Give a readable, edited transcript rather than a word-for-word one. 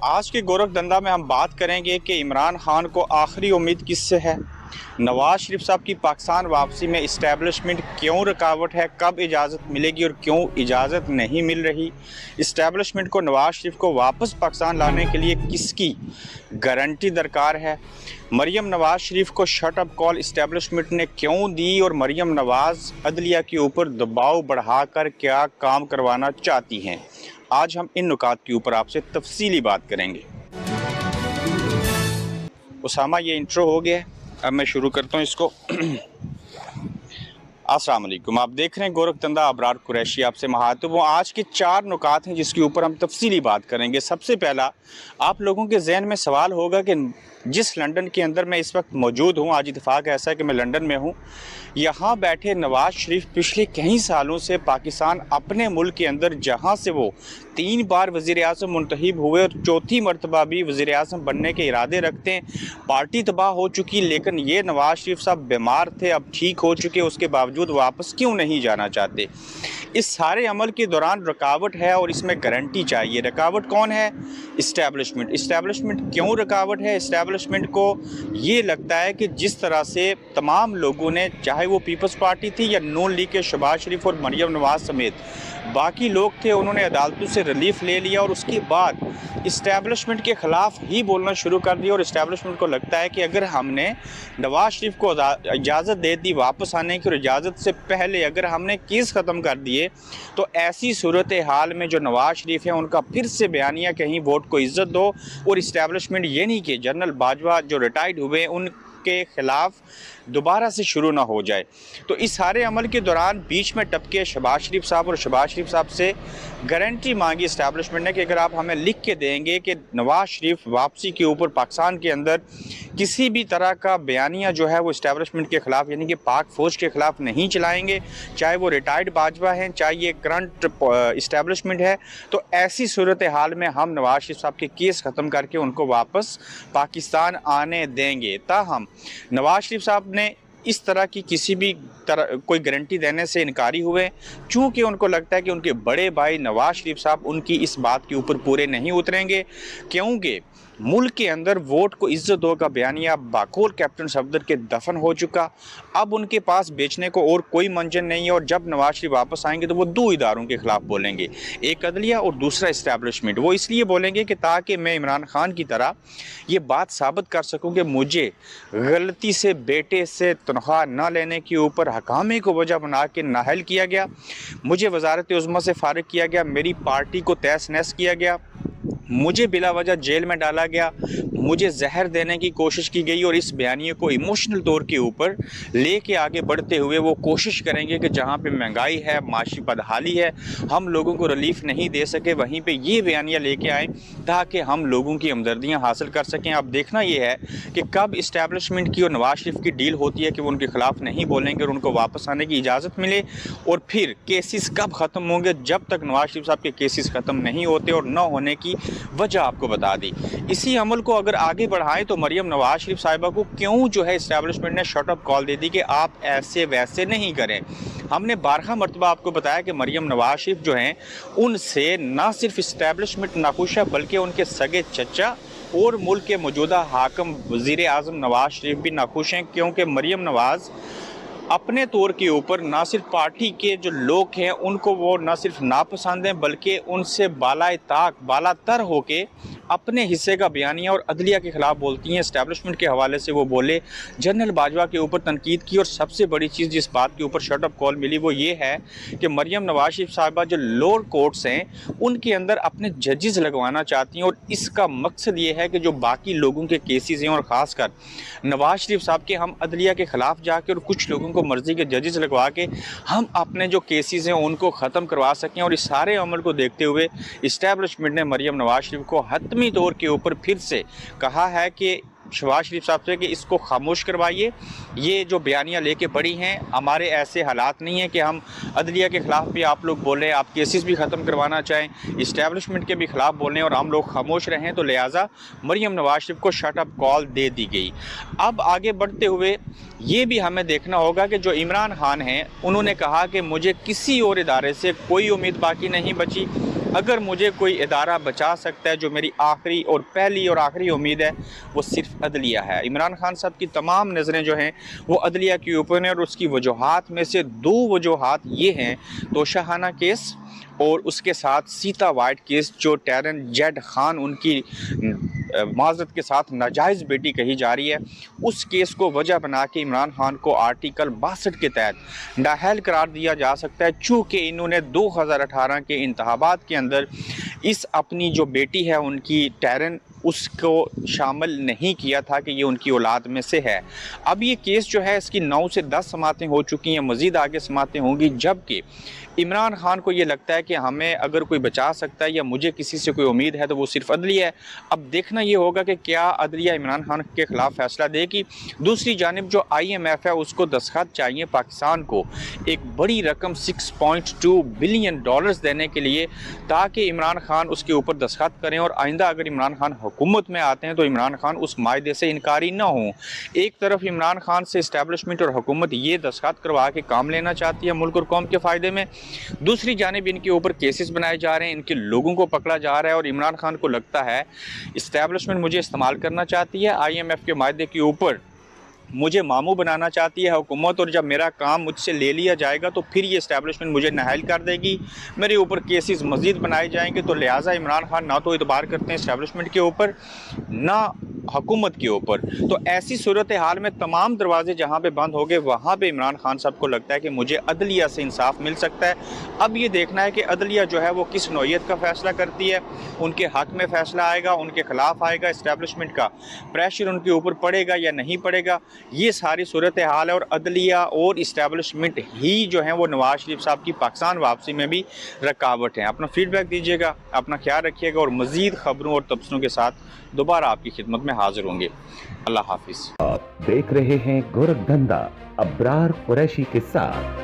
आज के गोरखधंधा में हम बात करेंगे कि इमरान खान को आखिरी उम्मीद किससे है। नवाज शरीफ साहब की पाकिस्तान वापसी में इस्टेब्लिशमेंट क्यों रुकावट है, कब इजाज़त मिलेगी और क्यों इजाज़त नहीं मिल रही। इस्टेब्लिशमेंट को नवाज शरीफ को वापस पाकिस्तान लाने के लिए किसकी गारंटी दरकार है। मरियम नवाज शरीफ को शट अप कॉल इस्टेब्लिशमेंट ने क्यों दी और मरियम नवाज अदलिया के ऊपर दबाव बढ़ाकर क्या काम करवाना चाहती हैं। आज हम इन नुकात के ऊपर आपसे तफसीली बात करेंगे। उसामा, ये इंट्रो हो गया है, अब मैं शुरू करता हूँ इसको। अस्सलाम वालेकुम, आप देख रहे हैं गोरखधंधा, अबरार कुरैशी आपसे महातब हूँ। आज के 4 नुकात हैं जिसके ऊपर हम तफसीली बात करेंगे। सबसे पहला, आप लोगों के जहन में सवाल होगा कि जिस लंदन के अंदर मैं इस वक्त मौजूद हूँ, आज इत्तेफाक ऐसा है कि मैं लंदन में हूँ, यहाँ बैठे नवाज शरीफ पिछले कई सालों से पाकिस्तान अपने मुल्क के अंदर, जहाँ से वो 3 बार वज़ीर-ए-आज़म मुंतखब हुए और चौथी मरतबा भी वज़ीर-ए-आज़म बनने के इरादे रखते हैं। पार्टी तबाह हो चुकी, लेकिन ये नवाज शरीफ साहब बीमार थे, अब ठीक हो चुके, उसके बावजूद वापस क्यों नहीं जाना चाहते। इस सारे अमल के दौरान रुकावट है और इसमें गारंटी चाहिए। रुकावट कौन है? इस्टेब्लिशमेंट। इस्टेब्लिशमेंट क्यों रुकावट है? इस्टेब्लिशमेंट को ये लगता है कि जिस तरह से तमाम लोगों ने, चाहे वो पीपल्स पार्टी थी या नून लीग के शहबाज शरीफ और मरियम नवाज समेत बाकी लोग थे, उन्होंने अदालतों से रिलीफ ले लिया और उसके बाद इस्टेब्लिशमेंट के ख़िलाफ़ ही बोलना शुरू कर दिया। और इस्टेब्लिशमेंट को लगता है कि अगर हमने नवाज शरीफ को इजाज़त दे दी वापस आने की और इजाज़त से पहले अगर हमने केस ख़त्म कर दिए, तो ऐसी सूरत हाल में जो नवाज शरीफ है उनका फिर से बयानिया कहीं वोट को इज़्ज़त दो और इस्टेब्लिशमेंट ये नहीं कि जनरल बाजवा जो रिटायर्ड हुए उनके ख़िलाफ़ दोबारा से शुरू ना हो जाए। तो इस सारे अमल के दौरान बीच में टपके शहबाज शरीफ साहब और शहबाज शरीफ साहब से गारंटी मांगी इस्टेब्लिशमेंट ने कि अगर आप हमें लिख के देंगे कि नवाज शरीफ वापसी के ऊपर पाकिस्तान के अंदर किसी भी तरह का बयानिया जो है वो इस्टेब्लिशमेंट के ख़िलाफ़, यानी कि पाक फ़ौज के ख़िलाफ़ नहीं चलाएंगे, चाहे वो रिटायर्ड बाजवा हैं, चाहे ये करंट इस्टेब्लिशमेंट है, तो ऐसी सूरत हाल में हम नवाज शरीफ साहब के केस ख़त्म करके उनको वापस पाकिस्तान आने देंगे। ताहम नवाज शरीफ साहब ने इस तरह की किसी भी तरह कोई गारंटी देने से इनकारी हुए, चूँकि उनको लगता है कि उनके बड़े भाई नवाज शरीफ साहब उनकी इस बात के ऊपर पूरे नहीं उतरेंगे, क्योंकि मुल्क के अंदर वोट को इज्जत दो का बयानिया बाकौल कैप्टन सफदर के दफन हो चुका। अब उनके पास बेचने को और कोई मंजन नहीं है और जब नवाज शरीफ वापस आएंगे तो वो 2 इदारों के ख़िलाफ़ बोलेंगे, एक अदलिया और दूसरा इस्टेब्लिशमेंट। वो इसलिए बोलेंगे कि ताकि मैं इमरान खान की तरह ये बात साबित कर सकूं कि मुझे गलती से बेटे से तनख्वाह न लेने के ऊपर हकामे को वजह बना के नाअहल किया गया, मुझे वज़ारत-ए-उज़्मा से फ़ारिग किया गया, मेरी पार्टी को तहस-नहस किया गया, मुझे बिला वजह जेल में डाला गया, मुझे जहर देने की कोशिश की गई। और इस बयानिए को इमोशनल तौर के ऊपर लेके आगे बढ़ते हुए वो कोशिश करेंगे कि जहाँ पे महंगाई है, माशी बदहाली है, हम लोगों को रिलीफ नहीं दे सके, वहीं पे ये बयानिया लेके आएँ ताकि हम लोगों की हमदर्दियाँ हासिल कर सकें। अब देखना ये है कि कब इस्टेब्लिशमेंट की और नवाज शरीफ की डील होती है कि वो उनके ख़िलाफ़ नहीं बोलेंगे और उनको वापस आने की इजाज़त मिले, और फिर केसेस कब ख़त्म होंगे। जब तक नवाज शरीफ साहब के केसेस ख़त्म नहीं होते और न होने की वजह आपको बता दी। इसी अमल को अगर आगे बढ़ाएं तो मरियम नवाज शरीफ साहिबा को क्यों जो है इस्टेब्लिशमेंट ने शट अप कॉल दे दी कि आप ऐसे वैसे नहीं करें। हमने 12 मरतबा आपको बताया कि मरियम नवाज शरीफ जो हैं उनसे ना सिर्फ इस्टेब्लिशमेंट नाखुश है, बल्कि उनके सगे चचा और मुल्क के मौजूदा हाकम वज़ीर-ए-आज़म नवाज शरीफ भी नाखुश हैं, क्योंकि मरियम नवाज़ अपने तौर के ऊपर ना सिर्फ पार्टी के जो लोग हैं उनको वो ना सिर्फ नापसंद हैं, बल्कि उनसे बालातर होके अपने हिस्से का बयानिया और अदलिया के ख़िलाफ़ बोलती हैं। इस्टेब्लिशमेंट के हवाले से वो बोले, जनरल बाजवा के ऊपर तनकीद की, और सबसे बड़ी चीज़ जिस बात के ऊपर शट अप कॉल मिली वो ये है कि मरियम नवाज शरीफ साहिबा जो लोअर कोर्ट्स हैं उनके अंदर अपने जजेस लगवाना चाहती हैं, और इसका मकसद ये है कि जो बाकी लोगों के केसेस हैं और ख़ासकर नवाज शरीफ साहब के, हम अदलिया के ख़िलाफ़ जाके और कुछ लोगों को मर्ज़ी के जजेस लगवा के हम अपने जो केसेस हैं उनको ख़त्म करवा सकें। और इस सारे अमल को देखते हुए इस्टेब्लिशमेंट ने मरियम नवाज शरीफ को हतमी तौर के ऊपर फिर से कहा है कि शहबाज शरीफ साहब से कि इसको खामोश करवाइए, ये जो बयानियाँ लेके पड़ी हैं, हमारे ऐसे हालात नहीं हैं कि हम अदलिया के ख़िलाफ़ भी आप लोग बोलें, आप केसेस भी ख़त्म करवाना चाहें, इस्टेब्लिशमेंट के भी ख़िलाफ़ बोलें और हम लोग खामोश रहें। तो लिहाजा मरियम नवाज शरीफ को शट अप कॉल दे दी गई। अब आगे बढ़ते हुए ये भी हमें देखना होगा कि जो इमरान खान हैं उन्होंने कहा कि मुझे किसी और इदारे से कोई उम्मीद बाकी नहीं बची, अगर मुझे कोई इदारा बचा सकता है, जो मेरी आखिरी और पहली और आखिरी उम्मीद है, वो सिर्फ अदलिया है। इमरान खान साहब की तमाम नज़रें जो हैं वो अदलिया के ऊपर हैं, और उसकी वजूहात में से 2 वजूहात ये हैं, तोशाखाना केस और उसके साथ सीता वाइट केस, जो टैरन जेड खान उनकी माजरत के साथ नाजायज़ बेटी कही जा रही है, उस केस को वजह बना के इमरान खान को आर्टिकल 62 के तहत नाअहल करार दिया जा सकता है, चूँकि इन्होंने 2018 के इंतखाबात के अंदर इस अपनी जो बेटी है उनकी टैरन, उसको शामिल नहीं किया था कि ये उनकी औलाद में से है। अब ये केस जो है इसकी 9 से 10 समातें हो चुकी हैं, मज़ीद आगे समातें होंगी, जबकि इमरान खान को ये लगता है कि हमें अगर कोई बचा सकता है या मुझे किसी से कोई उम्मीद है तो वो सिर्फ अदलिया है। अब देखना ये होगा कि क्या अदलिया इमरान खान के ख़िलाफ़ फ़ैसला देगी। दूसरी जानिब जो IMF है उसको दस्तखत चाहिए पाकिस्तान को एक बड़ी रकम $6.2 बिलियन देने के लिए, ताकि इमरान खान उसके ऊपर दस्तखत करें, और आइंदा अगर इमरान खान हुकूमत में आते हैं तो इमरान खान उस मायदे से इनकारी ना हों। एक तरफ इमरान खान से इस्टेब्लिशमेंट और हुकूमत ये दस्तखत करवा के काम लेना चाहती है मुल्क और कौम के फ़ायदे में, दूसरी जानिब इनके ऊपर केसेस बनाए जा रहे हैं, इनके लोगों को पकड़ा जा रहा है, और इमरान खान को लगता है इस्टेब्लिशमेंट मुझे इस्तेमाल करना चाहती है, IMF के मायदे के ऊपर मुझे मामू बनाना चाहती है हुकूमत, और जब मेरा काम मुझसे ले लिया जाएगा तो फिर ये इस्टेब्लिशमेंट मुझे नाअहल कर देगी, मेरे ऊपर केसेस मज़ीद बनाए जाएंगे। तो लिहाजा इमरान खान ना तो इतबार करते हैं इस्टेब्लिशमेंट के ऊपर, ना हुकूमत के ऊपर। तो ऐसी सूरत हाल में तमाम दरवाजे जहाँ पे बंद हो गए, वहाँ पे इमरान खान साहब को लगता है कि मुझे अदलिया से इंसाफ मिल सकता है। अब ये देखना है कि अदलिया जो है वो किस नौइयत का फ़ैसला करती है, उनके हक़ में फ़ैसला आएगा, उनके ख़िलाफ़ आएगा, इस्टेब्लिशमेंट का प्रेशर उनके ऊपर पड़ेगा या नहीं पड़ेगा, ये सारी सूरत हाल है। और अदलिया और इस्टेब्लिशमेंट ही जो है वो नवाज शरीफ साहब की पाकिस्तान वापसी में भी रुकावट है। अपना फीडबैक दीजिएगा, अपना ख्याल रखिएगा, और मज़ीद ख़बरों और तबसरों के साथ दोबारा आपकी खिदमत में हाजिर होंगे। अल्लाह हाफिज़। आप देख रहे हैं गोरखधंधा अब्रार कुरैशी के साथ।